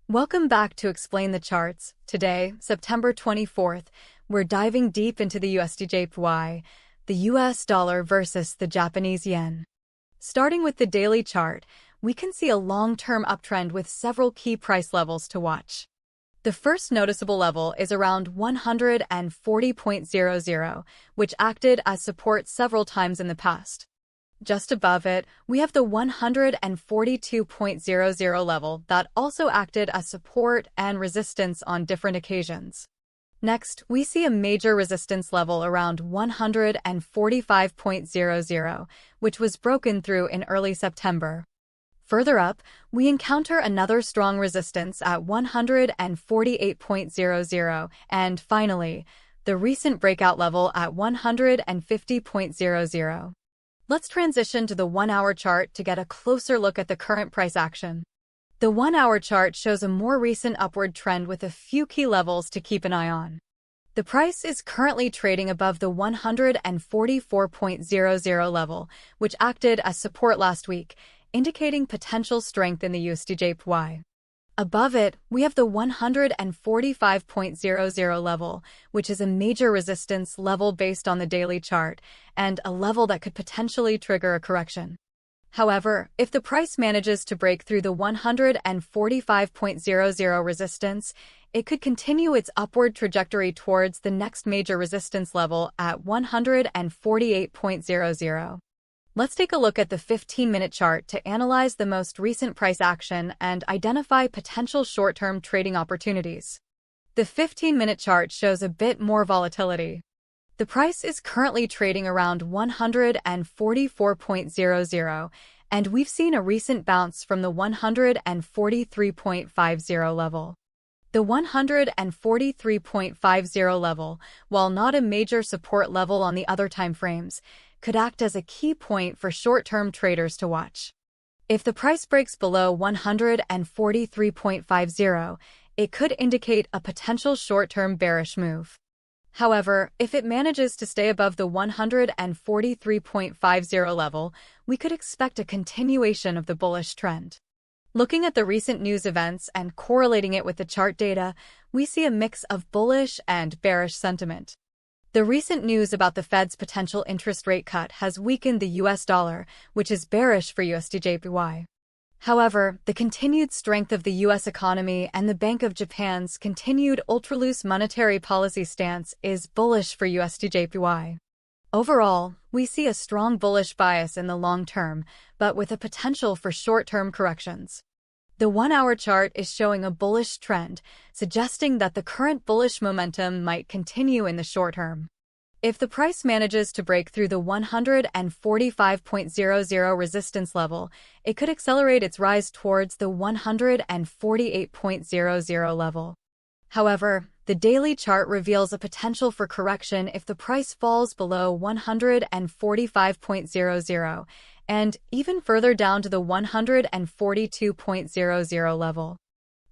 Welcome back to Explain the Charts. Today, September 24th, we're diving deep into the USDJPY, the US dollar versus the Japanese yen. Starting with the daily chart, we can see a long-term uptrend with several key price levels to watch. The first noticeable level is around 140.00, which acted as support several times in the past. Just above it, we have the 142.00 level that also acted as support and resistance on different occasions. Next, we see a major resistance level around 145.00, which was broken through in early September. Further up, we encounter another strong resistance at 148.00, and finally, the recent breakout level at 150.00. Let's transition to the 1-hour chart to get a closer look at the current price action. The 1-hour chart shows a more recent upward trend with a few key levels to keep an eye on. The price is currently trading above the 144.00 level, which acted as support last week, indicating potential strength in the USDJPY. Above it, we have the 145.00 level, which is a major resistance level based on the daily chart, and a level that could potentially trigger a correction. However, if the price manages to break through the 145.00 resistance, it could continue its upward trajectory towards the next major resistance level at 148.00. Let's take a look at the 15-minute chart to analyze the most recent price action and identify potential short-term trading opportunities. The 15-minute chart shows a bit more volatility. The price is currently trading around 144.00, and we've seen a recent bounce from the 143.50 level. The 143.50 level, while not a major support level on the other timeframes, could act as a key point for short-term traders to watch. If the price breaks below 143.50, it could indicate a potential short-term bearish move. However, if it manages to stay above the 143.50 level, we could expect a continuation of the bullish trend. Looking at the recent news events and correlating it with the chart data, we see a mix of bullish and bearish sentiment. The recent news about the Fed's potential interest rate cut has weakened the US dollar, which is bearish for USDJPY. However, the continued strength of the US economy and the Bank of Japan's continued ultra-loose monetary policy stance is bullish for USDJPY. Overall, we see a strong bullish bias in the long term, but with a potential for short-term corrections. The 1-hour chart is showing a bullish trend, suggesting that the current bullish momentum might continue in the short term. If the price manages to break through the 145.00 resistance level, it could accelerate its rise towards the 148.00 level. However, the daily chart reveals a potential for correction if the price falls below 145.00 and even further down to the 142.00 level.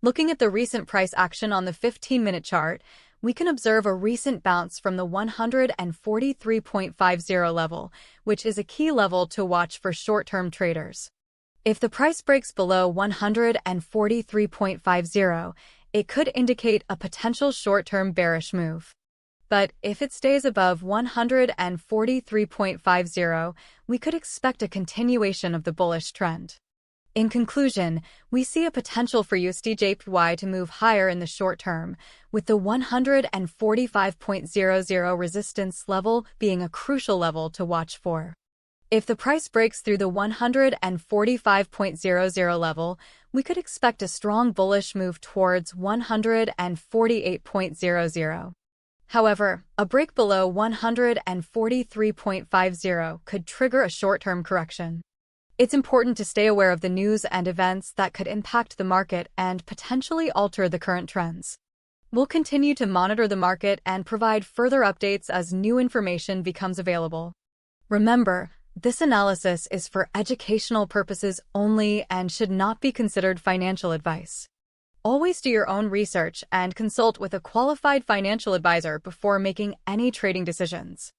Looking at the recent price action on the 15-minute chart, we can observe a recent bounce from the 143.50 level, which is a key level to watch for short-term traders. If the price breaks below 143.50, it could indicate a potential short-term bearish move. But if it stays above 143.50, we could expect a continuation of the bullish trend. In conclusion, we see a potential for USDJPY to move higher in the short term, with the 145.00 resistance level being a crucial level to watch for. If the price breaks through the 145.00 level, we could expect a strong bullish move towards 148.00. However, a break below 143.50 could trigger a short-term correction. It's important to stay aware of the news and events that could impact the market and potentially alter the current trends. We'll continue to monitor the market and provide further updates as new information becomes available. Remember, this analysis is for educational purposes only and should not be considered financial advice. Always do your own research and consult with a qualified financial advisor before making any trading decisions.